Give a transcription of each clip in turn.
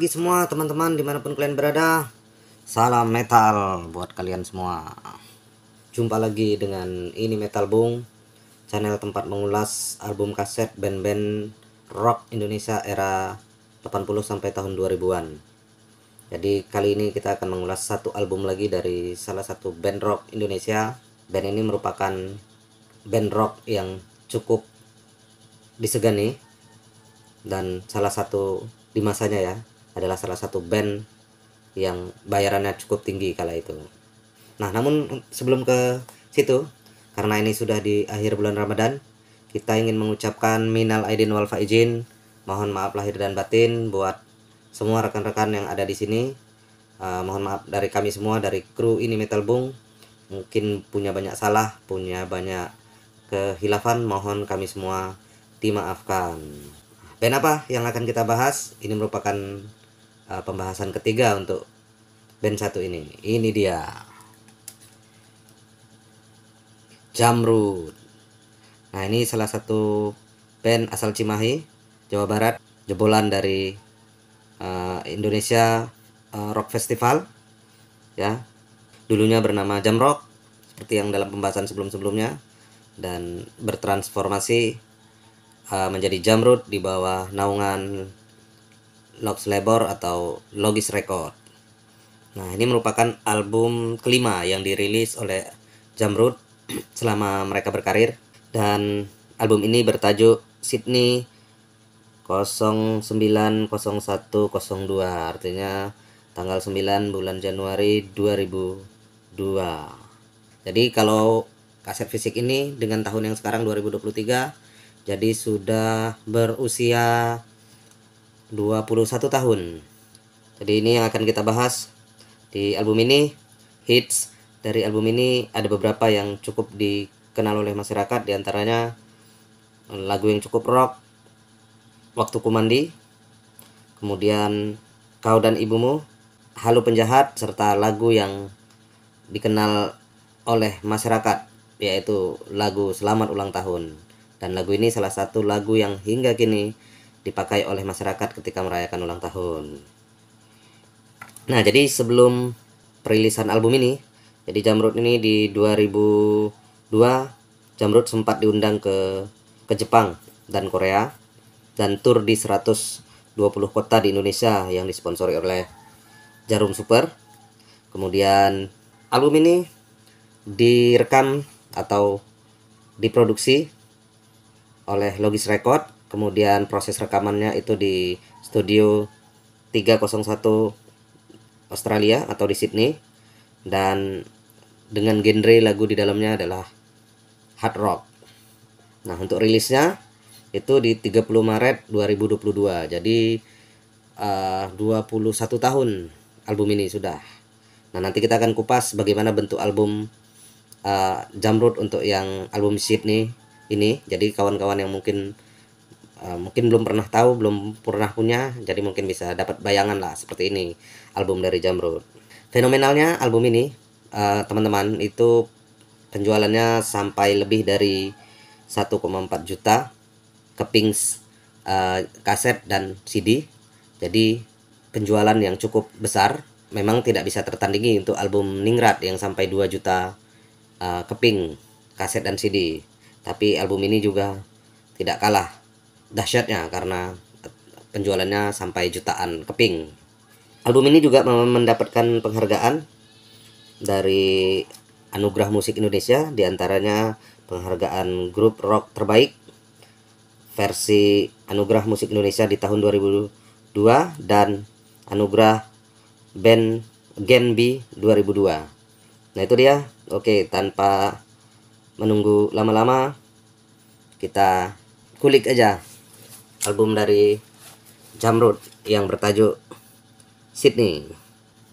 pagi semua teman-teman dimanapun kalian berada. Salam metal buat kalian semua. Jumpa lagi dengan ini Metal Bung, channel tempat mengulas album kaset band-band rock Indonesia era 80 sampai tahun 2000-an. Jadi kali ini kita akan mengulas satu album lagi dari salah satu band rock Indonesia. Band ini merupakan band rock yang cukup disegani dan salah satu di masanya ya, adalah salah satu band yang bayarannya cukup tinggi kala itu. Nah, namun sebelum ke situ, karena ini sudah di akhir bulan Ramadan, kita ingin mengucapkan minal aidin wal faizin, mohon maaf lahir dan batin buat semua rekan-rekan yang ada di sini. Mohon maaf dari kami semua, dari kru ini Metal Bung, mungkin punya banyak salah, punya banyak kehilafan, mohon kami semua dimaafkan. Band apa yang akan kita bahas? Ini merupakan pembahasan ketiga untuk band satu ini. Ini dia, Jamrud. Nah, ini salah satu band asal Cimahi, Jawa Barat, jebolan dari Indonesia Rock Festival ya. Dulunya bernama Jamrock seperti yang dalam pembahasan sebelum-sebelumnya, dan bertransformasi menjadi Jamrud di bawah naungan Logs Labor atau Logis Record. Nah, ini merupakan album kelima yang dirilis oleh Jamrud selama mereka berkarir, dan album ini bertajuk Sydney 090102, artinya tanggal 9 bulan Januari 2002. Jadi kalau kaset fisik ini dengan tahun yang sekarang 2023, jadi sudah berusia 21 tahun. Jadi ini yang akan kita bahas di album ini. Hits dari album ini ada beberapa yang cukup dikenal oleh masyarakat, diantaranya lagu yang cukup rock, Waktu Ku Mandi, kemudian Kau dan Ibumu, Halu Penjahat, serta lagu yang dikenal oleh masyarakat yaitu lagu Selamat Ulang Tahun. Dan lagu ini salah satu lagu yang hingga kini dipakai oleh masyarakat ketika merayakan ulang tahun. Nah, jadi sebelum perilisan album ini, jadi Jamrud ini di 2002, Jamrud sempat diundang ke Jepang dan Korea, dan tur di 120 kota di Indonesia yang disponsori oleh Jarum Super. Kemudian album ini direkam atau diproduksi oleh Logis Record. Kemudian proses rekamannya itu di studio 301 Australia atau di Sydney, dan dengan genre lagu di dalamnya adalah hard rock. Nah, untuk rilisnya itu di 30 Maret 2022. Jadi 21 tahun album ini sudah. Nah, nanti kita akan kupas bagaimana bentuk album Jamrud untuk yang album Sydney ini. Jadi kawan-kawan yang mungkin belum pernah tahu, belum pernah punya, jadi mungkin bisa dapat bayangan lah seperti ini album dari Jamrud. Fenomenalnya album ini teman-teman, itu penjualannya sampai lebih dari 1,4 juta keping kaset dan CD. Jadi penjualan yang cukup besar, memang tidak bisa tertandingi untuk album Ningrat yang sampai 2 juta keping kaset dan CD. Tapi album ini juga tidak kalah dahsyatnya karena penjualannya sampai jutaan keping. Album ini juga mendapatkan penghargaan dari Anugerah Musik Indonesia, diantaranya penghargaan grup rock terbaik versi Anugerah Musik Indonesia di tahun 2002 dan Anugerah Band Gen B 2002. Nah, itu dia. Oke, tanpa menunggu lama-lama, kita kulik aja album dari Jamrud yang bertajuk Sydney.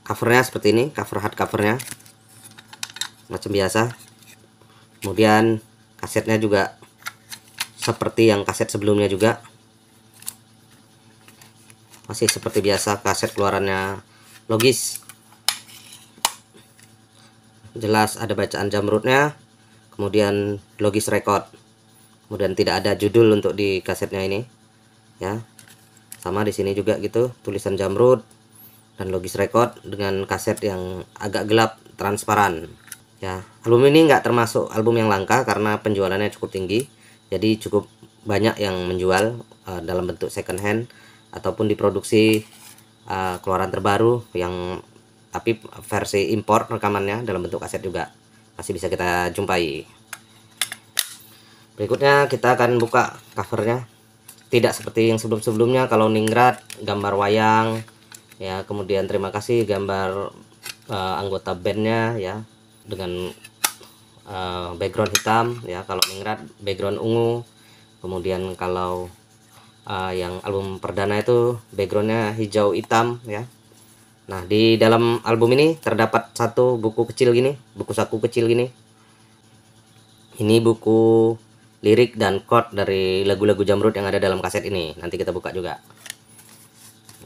Covernya seperti ini, cover hardcovernya macam biasa. Kemudian kasetnya juga seperti yang kaset sebelumnya juga, masih seperti biasa kaset keluarannya Logis. Jelas ada bacaan Jamrudnya, kemudian Logis Record. Kemudian tidak ada judul untuk di kasetnya ini ya, Sama di sini juga gitu, tulisan Jamrud dan Logis Record dengan kaset yang agak gelap transparan. Ya, album ini nggak termasuk album yang langka karena penjualannya cukup tinggi. Jadi cukup banyak yang menjual dalam bentuk second hand ataupun diproduksi keluaran terbaru yang tapi versi impor rekamannya dalam bentuk kaset juga masih bisa kita jumpai. Berikutnya kita akan buka covernya. Tidak seperti yang sebelum-sebelumnya, kalau Ningrat gambar wayang ya, kemudian terima kasih gambar anggota bandnya ya dengan background hitam ya. Kalau Ningrat background ungu, kemudian kalau yang album perdana itu backgroundnya hijau hitam ya. Nah, di dalam album ini terdapat satu buku kecil gini, buku saku kecil gini. Ini buku lirik dan chord dari lagu-lagu Jamrud yang ada dalam kaset ini. Nanti kita buka juga.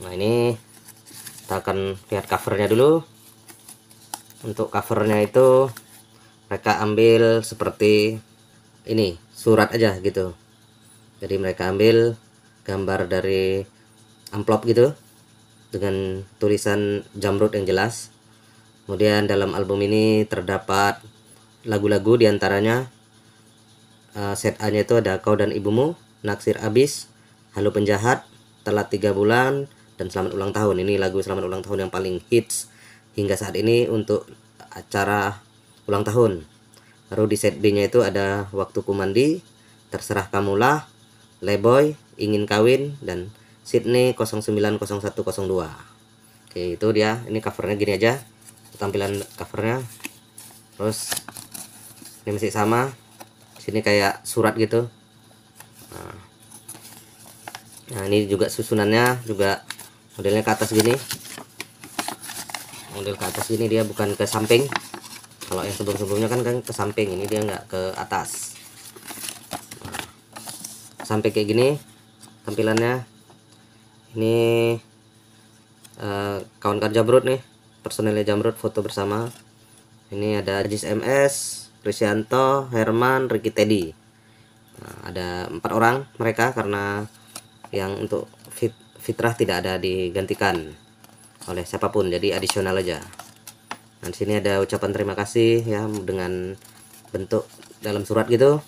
Nah, ini kita akan lihat covernya dulu. Untuk covernya itu mereka ambil seperti ini, surat aja gitu. Jadi mereka ambil gambar dari amplop gitu dengan tulisan Jamrud yang jelas. Kemudian dalam album ini terdapat lagu-lagu, diantaranya set A nya itu ada Kau dan Ibumu, Naksir Abis, Halo Penjahat, Telat 3 bulan, dan Selamat Ulang Tahun. Ini lagu Selamat Ulang Tahun yang paling hits hingga saat ini untuk acara ulang tahun. Lalu di set B nya itu ada Waktu Ku Mandi, Terserah Kamulah, Leboy, Ingin Kawin, dan Sydney 090102. Oke, itu dia. Ini covernya gini aja, tampilan covernya. Terus ini masih sama, sini kayak surat gitu. Nah, ini juga susunannya juga modelnya ke atas gini, model ke atas gini, dia bukan ke samping. Kalau yang sebelum-sebelumnya kan ke samping, ini dia nggak ke atas. Sampai kayak gini tampilannya. Ini kawan-kawan Jamrud nih, personelnya Jamrud foto bersama. Ini ada Ajis MS, Krisyanto, Herman, Ricky Teddy. Nah, ada 4 orang mereka karena yang untuk fitrah tidak ada digantikan oleh siapapun, jadi adisional aja. Nah, di sini ada ucapan terima kasih ya dengan bentuk dalam surat gitu.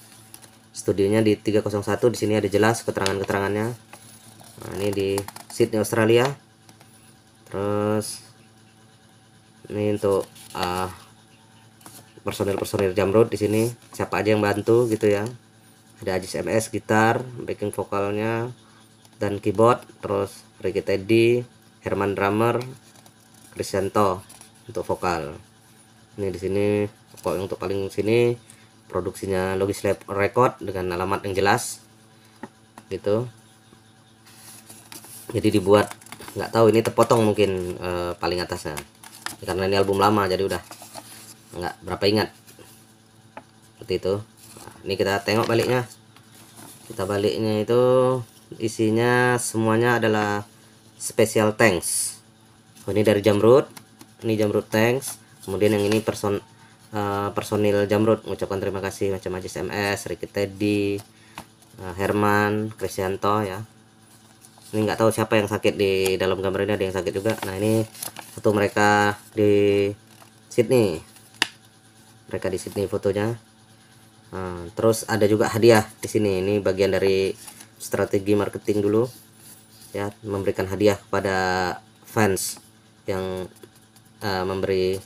Studionya di 301, di sini ada jelas keterangan-keterangannya. Nah, ini di Sydney, Australia. Terus ini untuk personil Jamrud di sini siapa aja yang bantu gitu ya. Ada Ajis MS gitar, backing vokalnya dan keyboard, terus Ricky Teddy, Herman drummer, Krisyanto untuk vokal. Ini di sini pokoknya untuk paling sini produksinya Logis Record dengan alamat yang jelas gitu. Jadi dibuat, nggak tahu ini terpotong mungkin paling atasnya karena ini album lama jadi udah nggak berapa ingat seperti itu. Nah, ini kita tengok baliknya. Kita baliknya itu isinya semuanya adalah special thanks. Ini dari Jamrud, ini Jamrud thanks. Kemudian yang ini personil Jamrud mengucapkan terima kasih macam Ajis MS, Ricky Teddy, Herman, Krisyanto ya. Ini nggak tahu siapa yang sakit di dalam gambar ini, ada yang sakit juga. Nah, ini foto mereka di Sydney. Mereka di Sydney fotonya. Nah, terus ada juga hadiah di sini. Ini bagian dari strategi marketing dulu ya, memberikan hadiah kepada fans yang memberi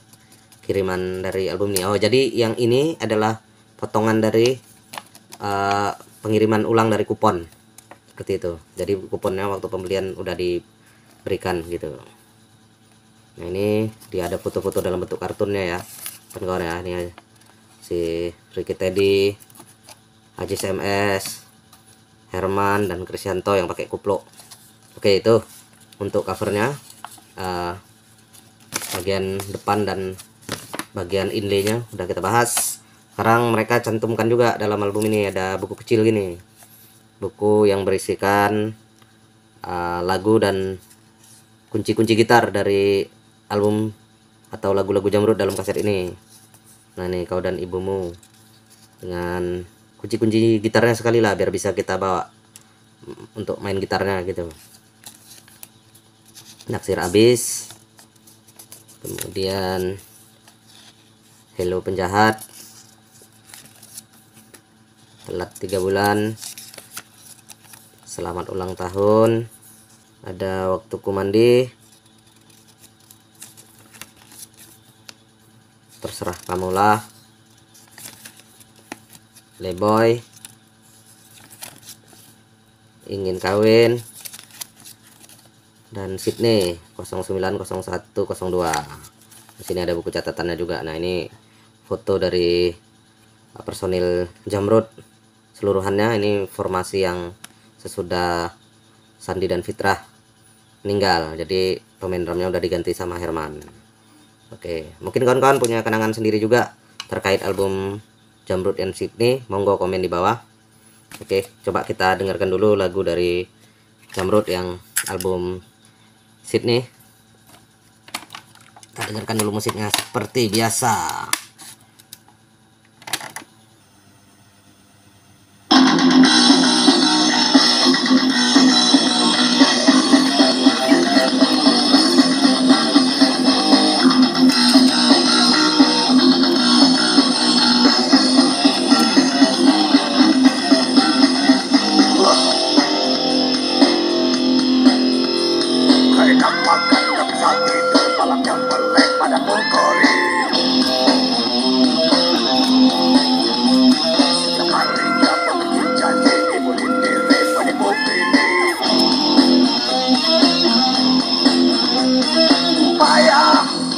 kiriman dari album ini. Oh, jadi yang ini adalah potongan dari pengiriman ulang dari kupon seperti itu. Jadi kuponnya waktu pembelian udah diberikan gitu. Nah, ini dia ada foto-foto dalam bentuk kartunnya ya kawan-kawan ya. Ini si Ricky Teddy, Ajis MS, Herman, dan Krisyanto yang pakai kupluk. Oke, itu untuk covernya. Bagian depan dan bagian inlaynya udah kita bahas. Sekarang mereka cantumkan juga dalam album ini ada buku kecil gini, buku yang berisikan lagu dan kunci-kunci gitar dari album atau lagu-lagu Jamrud dalam kaset ini. Nah, ini Kau dan Ibumu dengan kunci-kunci gitarnya sekali lah biar bisa kita bawa untuk main gitarnya gitu. Naksir Abis, kemudian Hello Penjahat, Telat 3 bulan, Selamat Ulang Tahun, ada Waktuku Mandi, Terserah Kamulah, Leboy, Ingin Kawin, dan Sydney 090102. Di sini ada buku catatannya juga. Nah, ini foto dari personil Jamrud seluruhannya. Ini formasi yang sesudah Sandi dan Fitrah meninggal. Jadi pemain drumnya udah diganti sama Herman. Oke, mungkin kawan-kawan punya kenangan sendiri juga terkait album Jamrud and Sydney. Monggo komen di bawah. Oke, coba kita dengarkan dulu lagu dari Jamrud yang album Sydney. Kita dengarkan dulu musiknya seperti biasa.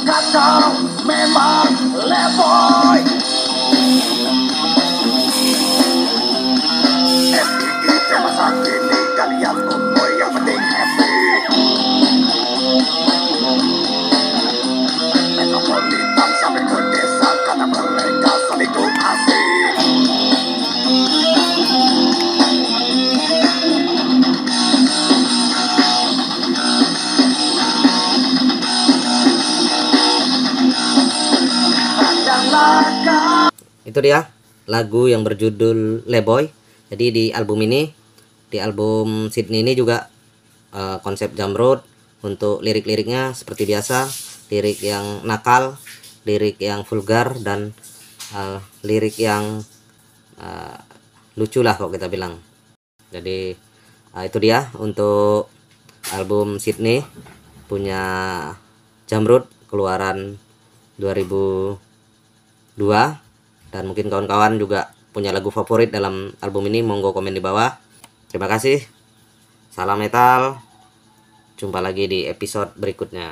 Kacau memang leboy. FII masa kini kalian umboy, yang penting happy. Metropolitan sampai ke desa karena mereka saling asik. Itu dia lagu yang berjudul Leboy. Jadi di album ini, di album Sydney ini juga konsep Jamrud untuk lirik-liriknya seperti biasa, lirik yang nakal, lirik yang vulgar, dan lirik yang lucu lah kalau kita bilang. Jadi itu dia untuk album Sydney punya Jamrud keluaran 2002. Dan mungkin kawan-kawan juga punya lagu favorit dalam album ini, monggo komen di bawah. Terima kasih. Salam metal. Jumpa lagi di episode berikutnya.